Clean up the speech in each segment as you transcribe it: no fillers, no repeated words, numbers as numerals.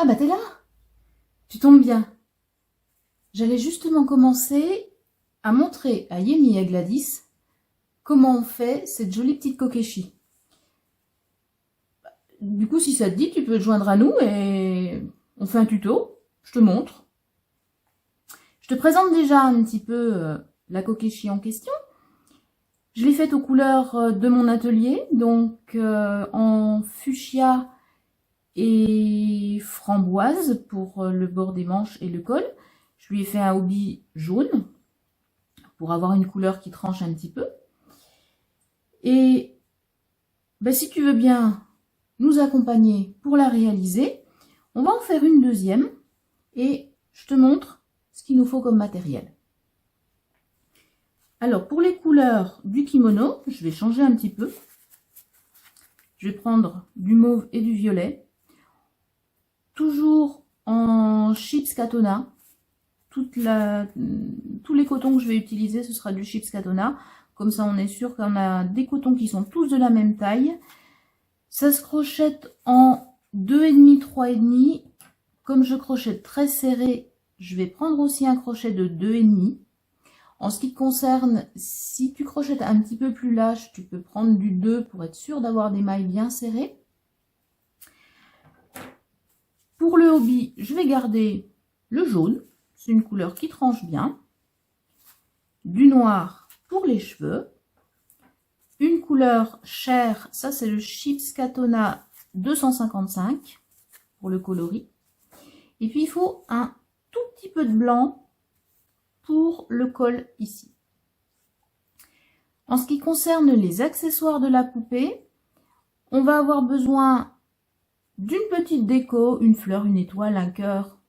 Ah bah t'es là? Tu tombes bien. J'allais justement commencer à montrer à Yemi et à Gladys comment on fait cette jolie petite kokeshi. Du coup, si ça te dit, tu peux te joindre à nous et on fait un tuto. Je te montre. Je te présente déjà un petit peu la kokeshi en question. Je l'ai faite aux couleurs de mon atelier, donc en fuchsia et framboise pour le bord des manches et le col. Je lui ai fait un hobby jaune pour avoir une couleur qui tranche un petit peu. Et ben, si tu veux bien nous accompagner pour la réaliser, on va en faire une deuxième et je te montre ce qu'il nous faut comme matériel. Alors pour les couleurs du kimono, je vais changer un petit peu. Je vais prendre du mauve et du violet. Toujours en Chips Katona. Tous les cotons que je vais utiliser, ce sera du Chips Katona. Comme ça, on est sûr qu'on a des cotons qui sont tous de la même taille. Ça se crochette en 2,5, 3,5. Comme je crochette très serré, je vais prendre aussi un crochet de 2,5. En ce qui te concerne, si tu crochettes un petit peu plus lâche, tu peux prendre du 2 pour être sûr d'avoir des mailles bien serrées. Pour le hobby, je vais garder le jaune. C'est une couleur qui tranche bien. Du noir pour les cheveux. Une couleur chair, ça c'est le Chips Katona 255 pour le coloris. Et puis il faut un tout petit peu de blanc pour le col ici. En ce qui concerne les accessoires de la poupée, on va avoir besoin d'une petite déco, une fleur, une étoile, un cœur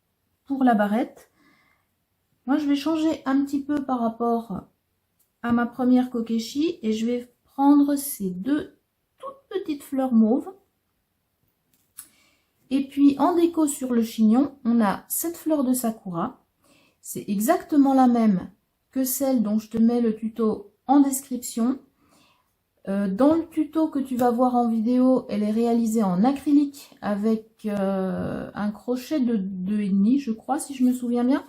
pour la barrette. Moi je vais changer un petit peu par rapport à ma première kokeshi et je vais prendre ces deux toutes petites fleurs mauves. Et puis en déco sur le chignon, on a cette fleur de sakura. C'est exactement la même que celle dont je te mets le tuto en description. Dans le tuto que tu vas voir en vidéo, elle est réalisée en acrylique avec un crochet de 2,5, je crois, si je me souviens bien.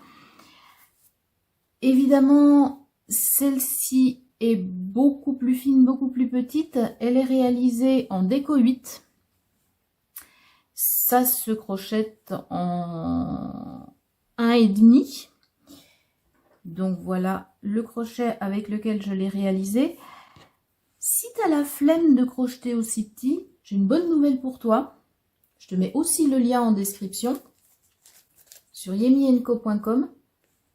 Évidemment, celle-ci est beaucoup plus fine, beaucoup plus petite. Elle est réalisée en déco 8. Ça se crochette en 1,5. Donc voilà le crochet avec lequel je l'ai réalisé. Si tu as la flemme de crocheter aussi petit, j'ai une bonne nouvelle pour toi. Je te mets aussi le lien en description. Sur yemienko.com,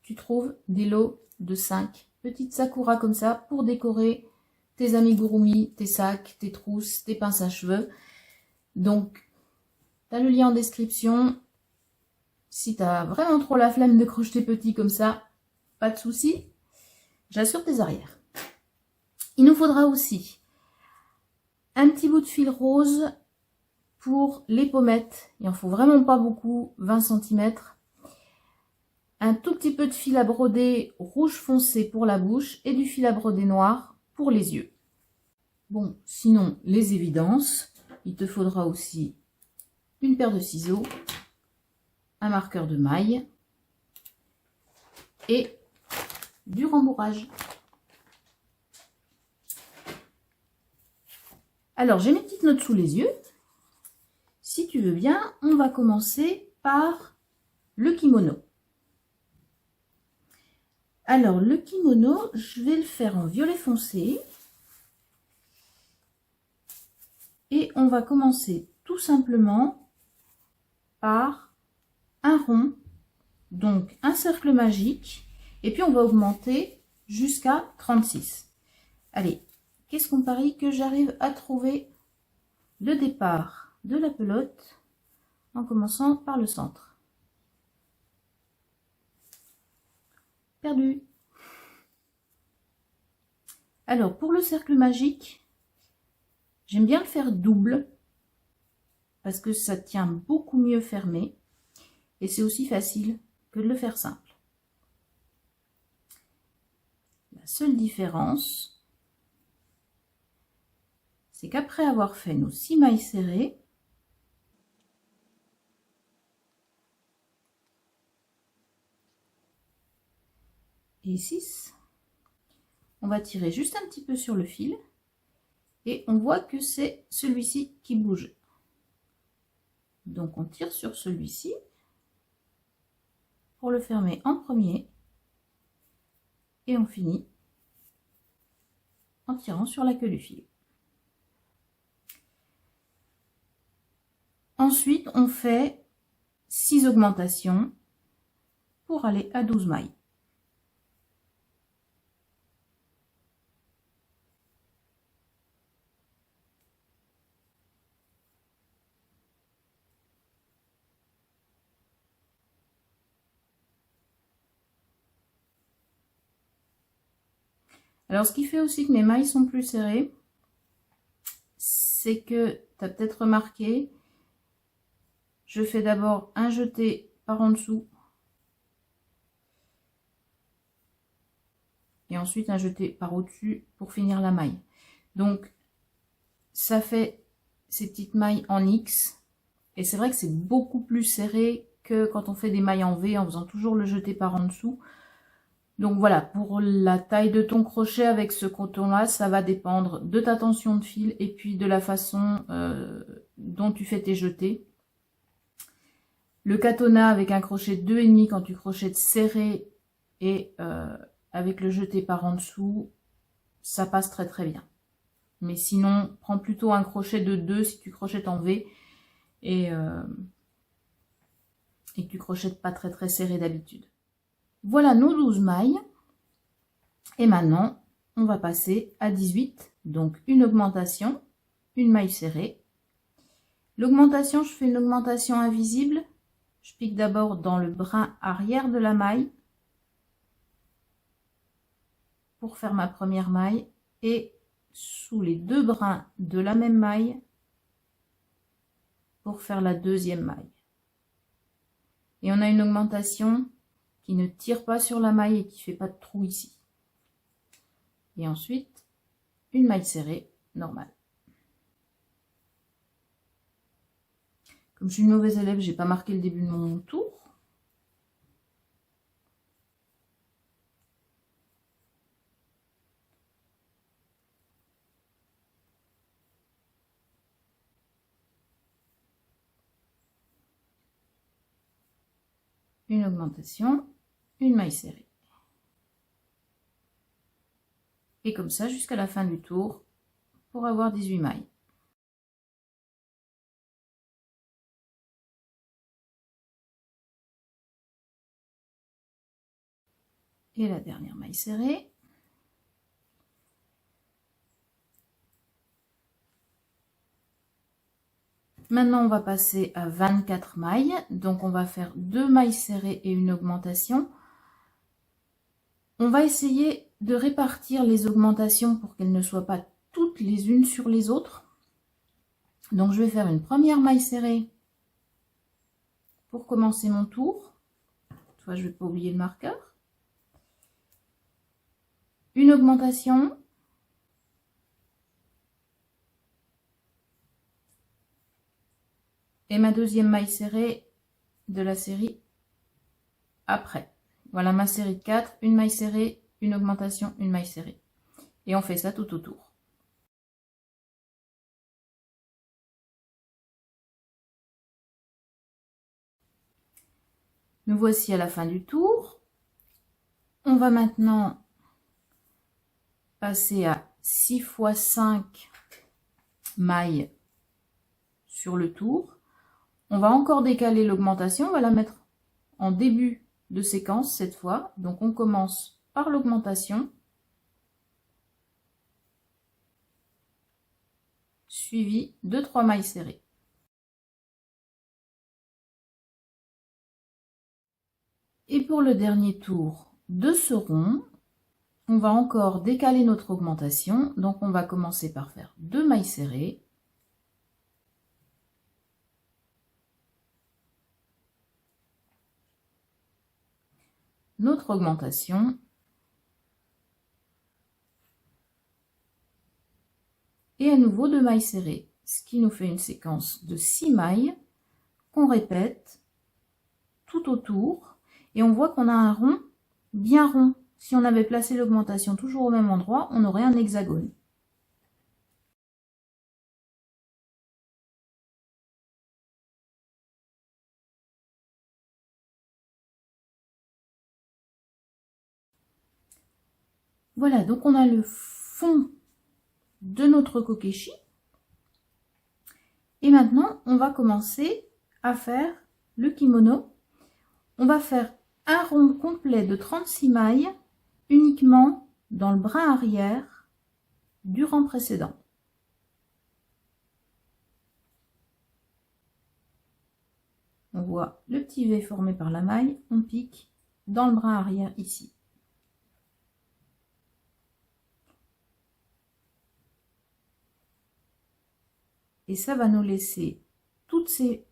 tu trouves des lots de 5 petites sakura comme ça pour décorer tes amigurumi, tes sacs, tes trousses, tes pinces à cheveux. Donc, tu as le lien en description. Si tu as vraiment trop la flemme de crocheter petit comme ça, pas de souci, j'assure tes arrières. Il nous faudra aussi un petit bout de fil rose pour les pommettes. Il n'en faut vraiment pas beaucoup, 20 cm. Un tout petit peu de fil à broder rouge foncé pour la bouche et du fil à broder noir pour les yeux. Bon, sinon, les évidences, il te faudra aussi une paire de ciseaux, un marqueur de maille et du rembourrage. Alors, j'ai mes petites notes sous les yeux. Si tu veux bien, on va commencer par le kimono. Alors, le kimono, je vais le faire en violet foncé. Et on va commencer tout simplement par un rond, donc un cercle magique. Et puis, on va augmenter jusqu'à 36. Allez, qu'est-ce qu'on parie que j'arrive à trouver le départ de la pelote en commençant par le centre. Perdu. Alors, pour le cercle magique, j'aime bien le faire double parce que ça tient beaucoup mieux fermé et c'est aussi facile que de le faire simple. La seule différence, c'est qu'après avoir fait nos 6 mailles serrées, et 6. On va tirer juste un petit peu sur le fil et on voit que c'est celui-ci qui bouge. Donc on tire sur celui-ci pour le fermer en premier et on finit en tirant sur la queue du fil. Ensuite, on fait 6 augmentations pour aller à 12 mailles. Alors, ce qui fait aussi que mes mailles sont plus serrées, c'est que tu as peut-être remarqué, je fais d'abord un jeté par en dessous et ensuite un jeté par au-dessus pour finir la maille. Donc, ça fait ces petites mailles en X et c'est vrai que c'est beaucoup plus serré que quand on fait des mailles en V en faisant toujours le jeté par en dessous. Donc voilà, pour la taille de ton crochet avec ce coton-là, ça va dépendre de ta tension de fil et puis de la façon dont tu fais tes jetés. Le catonat avec un crochet de 2,5 quand tu crochettes serré et avec le jeté par en dessous, ça passe très très bien. Mais sinon, prends plutôt un crochet de 2 si tu crochettes en V et que tu crochettes pas très très serré d'habitude. Voilà nos 12 mailles. Et maintenant, on va passer à 18. Donc, une augmentation, une maille serrée. L'augmentation, je fais une augmentation invisible. Je pique d'abord dans le brin arrière de la maille pour faire ma première maille et sous les 2 brins de la même maille pour faire la deuxième maille. Et on a une augmentation qui ne tire pas sur la maille et qui fait pas de trou ici. Et ensuite, une maille serrée normale. Comme je suis une mauvaise élève, j'ai pas marqué le début de mon tour. Une augmentation, une maille serrée. Et comme ça jusqu'à la fin du tour pour avoir 18 mailles. Et la dernière maille serrée. Maintenant, on va passer à 24 mailles. Donc, on va faire 2 mailles serrées et une augmentation. On va essayer de répartir les augmentations pour qu'elles ne soient pas toutes les unes sur les autres. Donc, je vais faire une première maille serrée pour commencer mon tour. Toi, je ne vais pas oublier le marqueur. Une augmentation. Et ma deuxième maille serrée de la série après. Voilà ma série de 4, une maille serrée, une augmentation, une maille serrée. Et on fait ça tout autour. Nous voici à la fin du tour. On va maintenant passer à 6 x 5 mailles sur le tour. On va encore décaler l'augmentation, on va la mettre en début de séquence cette fois. Donc on commence par l'augmentation, suivi de 3 mailles serrées. Et pour le dernier tour de ce rond, on va encore décaler notre augmentation. Donc on va commencer par faire 2 mailles serrées. Notre augmentation. Et à nouveau 2 mailles serrées, ce qui nous fait une séquence de 6 mailles qu'on répète tout autour. Et on voit qu'on a un rond bien rond. si on avait placé l'augmentation toujours au même endroit, on aurait un hexagone. Voilà, donc on a le fond de notre kokeshi. Et maintenant, on va commencer à faire le kimono. On va faire un rond complet de 36 mailles uniquement dans le bras arrière du rang précédent. On voit le petit V formé par la maille, on pique dans le bras arrière ici. Et ça va nous laisser tous ces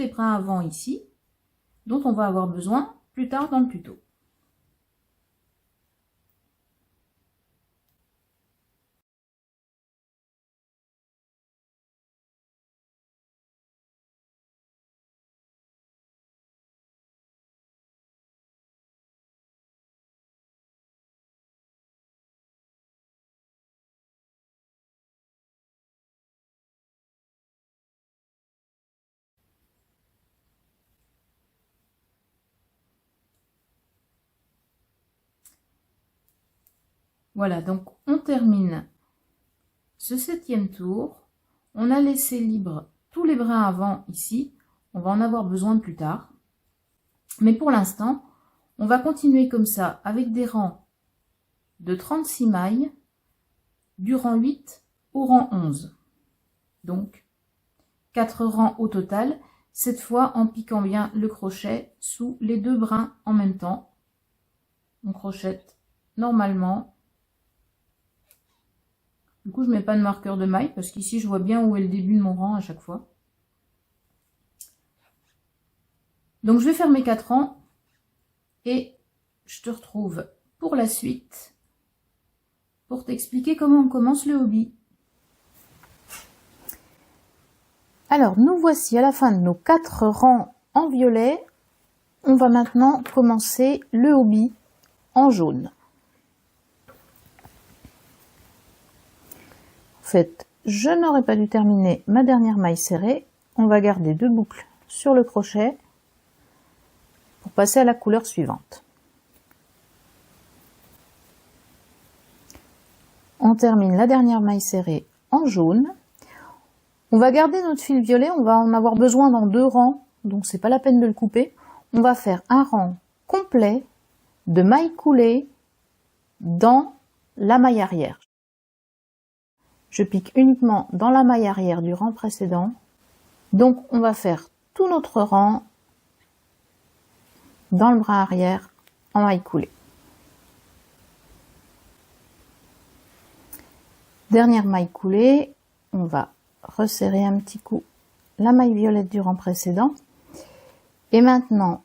brins avant ici, dont on va avoir besoin plus tard dans le tuto. Voilà, donc on termine ce 7e tour. On a laissé libre tous les brins avant ici. On va en avoir besoin plus tard. Mais pour l'instant, on va continuer comme ça avec des rangs de 36 mailles du rang 8 au rang 11. Donc, 4 rangs au total, cette fois en piquant bien le crochet sous les 2 brins en même temps. On crochette normalement. Du coup, je ne mets pas de marqueur de maille parce qu'ici, je vois bien où est le début de mon rang à chaque fois. Donc, je vais faire mes 4 rangs et je te retrouve pour la suite pour t'expliquer comment on commence le hobby. Alors, nous voici à la fin de nos 4 rangs en violet. On va maintenant commencer le hobby en jaune. En fait, je n'aurais pas dû terminer ma dernière maille serrée. On va garder 2 boucles sur le crochet pour passer à la couleur suivante. On termine la dernière maille serrée en jaune. On va garder notre fil violet, on va en avoir besoin dans 2 rangs, donc c'est pas la peine de le couper. On va faire un rang complet de mailles coulées dans la maille arrière. Je pique uniquement dans la maille arrière du rang précédent. Donc on va faire tout notre rang dans le bras arrière en maille coulée. Dernière maille coulée, on va resserrer un petit coup la maille violette du rang précédent. Et maintenant,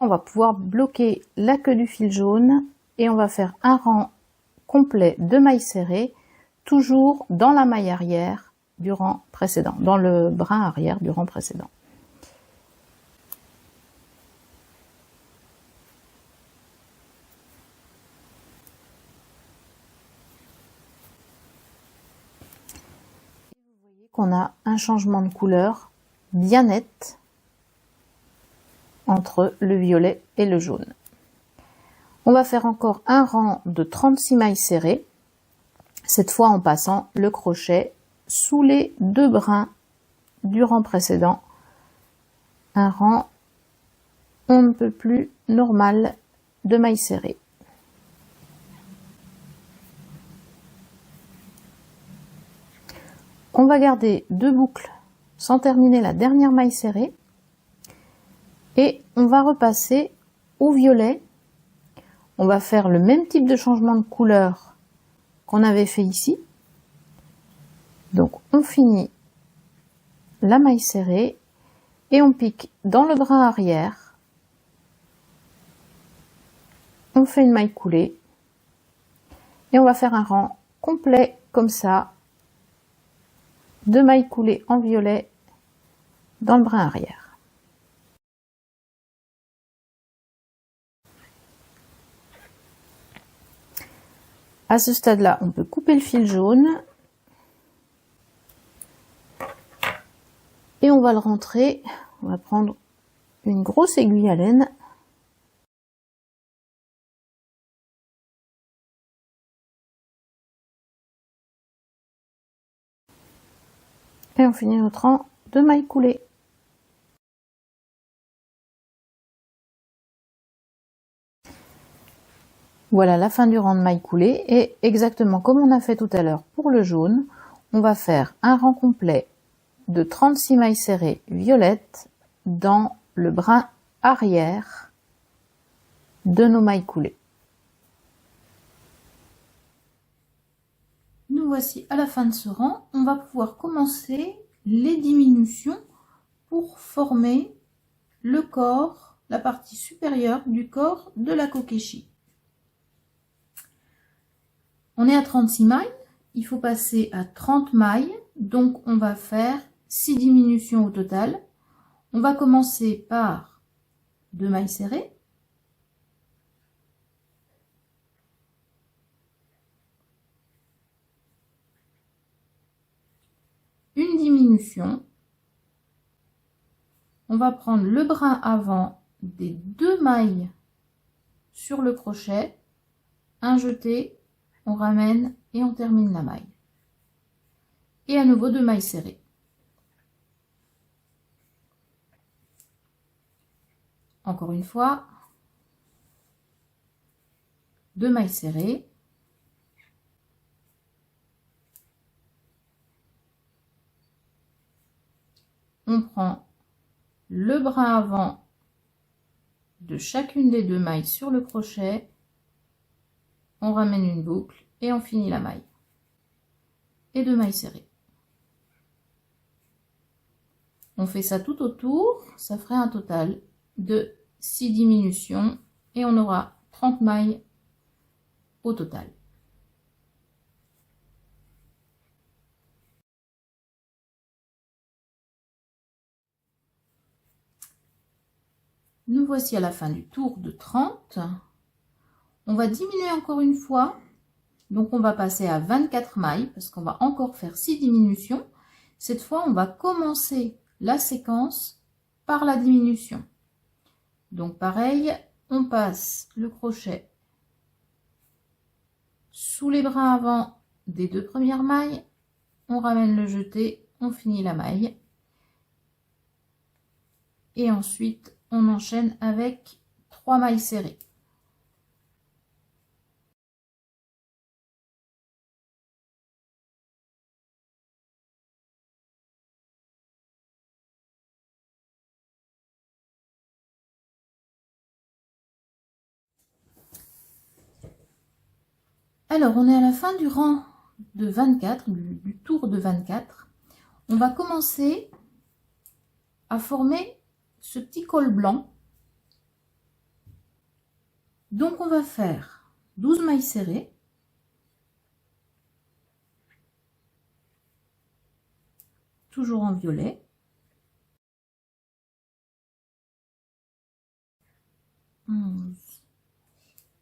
on va pouvoir bloquer la queue du fil jaune et on va faire un rang complet de mailles serrées, toujours dans la maille arrière du rang précédent, dans le brin arrière du rang précédent. Vous voyez qu'on a un changement de couleur bien net entre le violet et le jaune. On va faire encore un rang de 36 mailles serrées, cette fois en passant le crochet sous les 2 brins du rang précédent. Un rang on ne peut plus normal de mailles serrées. On va garder 2 boucles sans terminer la dernière maille serrée et on va repasser au violet. On va faire le même type de changement de couleur qu'on avait fait ici. Donc on finit la maille serrée et on pique dans le brin arrière. On fait une maille coulée et on va faire un rang complet comme ça de mailles coulées en violet dans le brin arrière. À ce stade-là, on peut couper le fil jaune et on va le rentrer. On va prendre une grosse aiguille à laine. Et on finit notre rang de mailles coulées. Voilà la fin du rang de mailles coulées et exactement comme on a fait tout à l'heure pour le jaune, on va faire un rang complet de 36 mailles serrées violettes dans le brin arrière de nos mailles coulées. Nous voici à la fin de ce rang. On va pouvoir commencer les diminutions pour former le corps, la partie supérieure du corps de la kokeshi. On est à 36 mailles, il faut passer à 30 mailles, donc on va faire 6 diminutions au total. On va commencer par 2 mailles serrées. Une diminution. On va prendre le brin avant des 2 mailles sur le crochet, un jeté, on ramène et on termine la maille. Et à nouveau 2 mailles serrées. Encore une fois, 2 mailles serrées. On prend le brin avant de chacune des 2 mailles sur le crochet, on ramène une boucle et on finit la maille. Et 2 mailles serrées. On fait ça tout autour, ça ferait un total de 6 diminutions et on aura 30 mailles au total. Nous voici à la fin du tour de 30. On va diminuer encore une fois. Donc on va passer à 24 mailles parce qu'on va encore faire 6 diminutions. Cette fois, on va commencer la séquence par la diminution. Donc pareil, on passe le crochet sous les brins avant des 2 premières mailles. On ramène le jeté, on finit la maille. Et ensuite, on enchaîne avec 3 mailles serrées. Alors, on est à la fin du rang de 24, du tour de 24. On va commencer à former ce petit col blanc. Donc, on va faire 12 mailles serrées. Toujours en violet. 11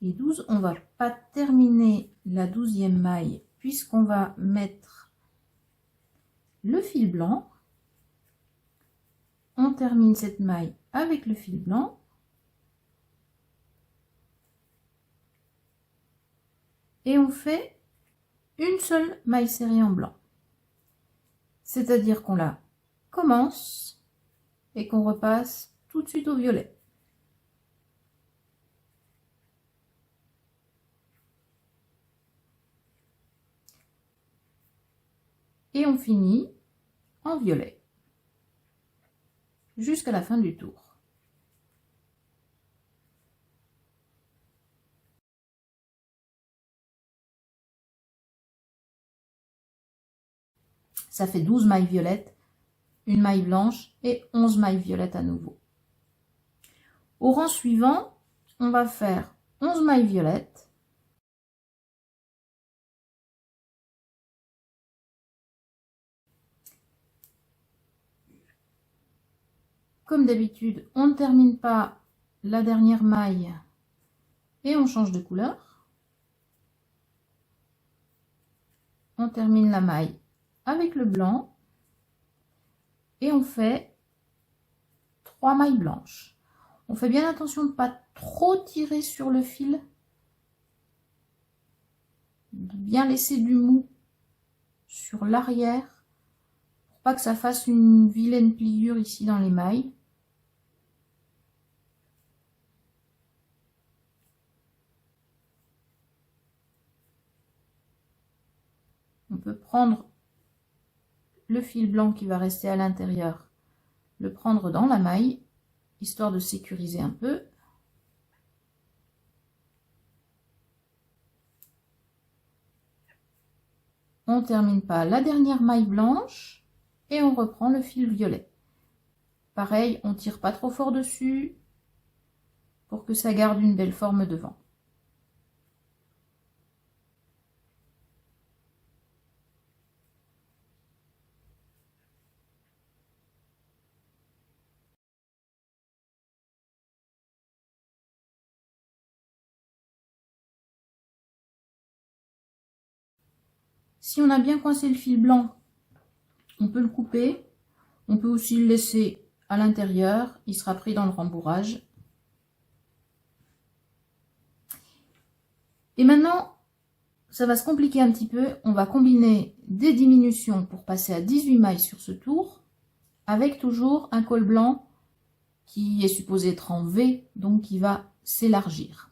et 12. On va pas terminer la 12e maille puisqu'on va mettre le fil blanc. On termine cette maille avec le fil blanc. Et on fait une seule maille serrée en blanc. C'est-à-dire qu'on la commence et qu'on repasse tout de suite au violet. Et on finit en violet jusqu'à la fin du tour. Ça fait 12 mailles violettes, une maille blanche et 11 mailles violettes à nouveau. Au rang suivant, on va faire 11 mailles violettes. Comme d'habitude, on ne termine pas la dernière maille et on change de couleur. on termine la maille avec le blanc et on fait 3 mailles blanches. On fait bien attention de ne pas trop tirer sur le fil, de bien laisser du mou sur l'arrière pour pas que ça fasse une vilaine pliure ici dans les mailles. On peut prendre le fil blanc qui va rester à l'intérieur, le prendre dans la maille, histoire de sécuriser un peu. On termine pas la dernière maille blanche et on reprend le fil violet. Pareil, on tire pas trop fort dessus pour que ça garde une belle forme devant. Si on a bien coincé le fil blanc, on peut le couper. On peut aussi le laisser à l'intérieur, il sera pris dans le rembourrage. Et maintenant, ça va se compliquer un petit peu. On va combiner des diminutions pour passer à 18 mailles sur ce tour, avec toujours un col blanc qui est supposé être en V, donc qui va s'élargir.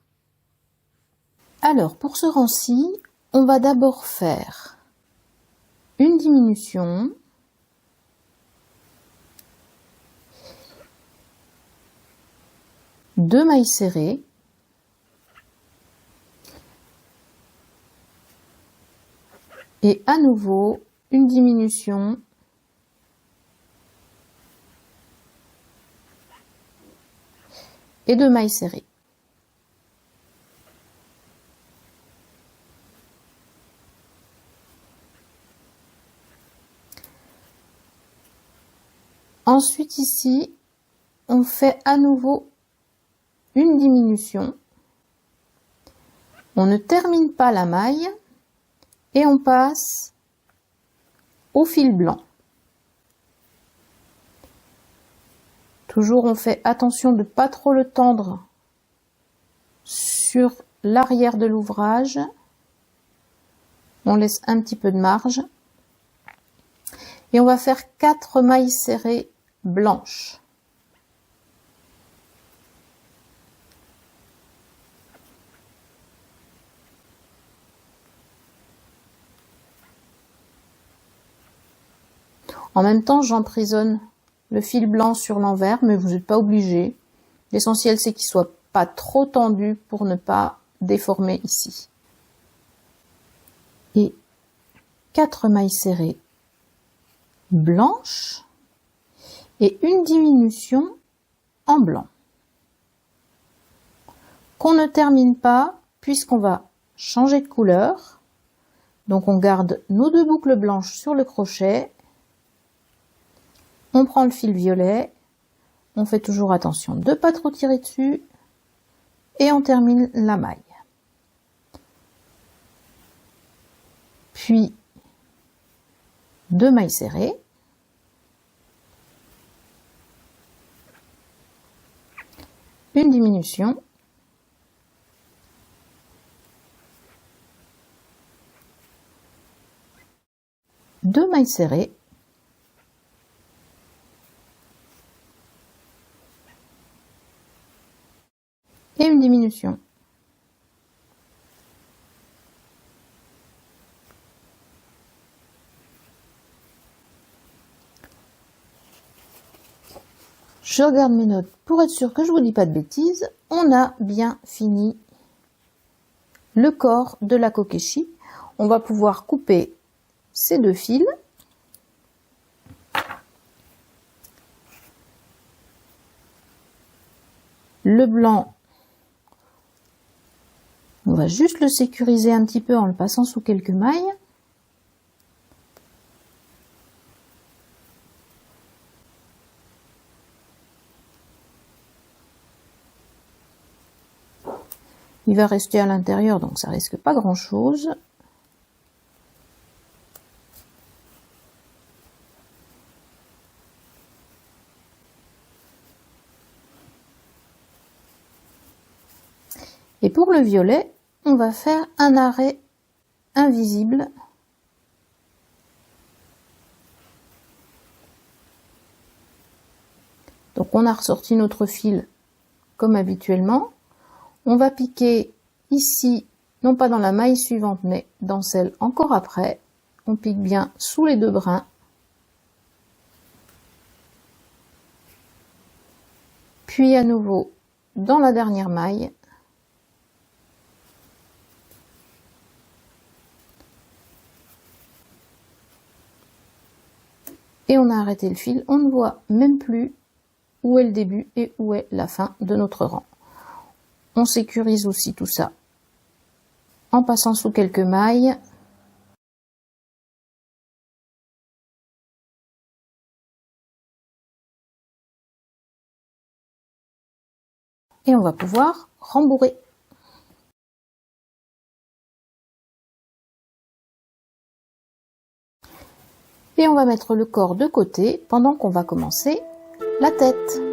Alors, pour ce rang-ci, on va d'abord faire une diminution, deux mailles serrées, et à nouveau une diminution, et deux mailles serrées. Ensuite ici, on fait à nouveau une diminution. On ne termine pas la maille et on passe au fil blanc. Toujours on fait attention de ne pas trop le tendre sur l'arrière de l'ouvrage. On laisse un petit peu de marge. Et on va faire 4 mailles serrées blanches. En même temps, j'emprisonne le fil blanc sur l'envers, mais vous n'êtes pas obligé. L'essentiel, c'est qu'il soit pas trop tendu pour ne pas déformer ici. Et 4 mailles serrées blanches et une diminution en blanc qu'on ne termine pas puisqu'on va changer de couleur. Donc on garde nos 2 boucles blanches sur le crochet, on prend le fil violet, on fait toujours attention de ne pas trop tirer dessus et on termine la maille. Puis 2 mailles serrées, une diminution, deux mailles serrées, et une diminution. Je regarde mes notes pour être sûr que je vous dis pas de bêtises. On a bien fini le corps de la kokeshi. On va pouvoir couper ces 2 fils. Le blanc, on va juste le sécuriser un petit peu en le passant sous quelques mailles. Il va rester à l'intérieur, donc ça risque pas grand chose. Et pour le violet, on va faire un arrêt invisible. Donc on a ressorti notre fil comme habituellement. On va piquer ici, non pas dans la maille suivante, mais dans celle encore après. On pique bien sous les deux brins. Puis à nouveau dans la dernière maille. Et on a arrêté le fil. On ne voit même plus où est le début et où est la fin de notre rang. On sécurise aussi tout ça en passant sous quelques mailles. Et on va pouvoir rembourrer. Et on va mettre le corps de côté pendant qu'on va commencer la tête.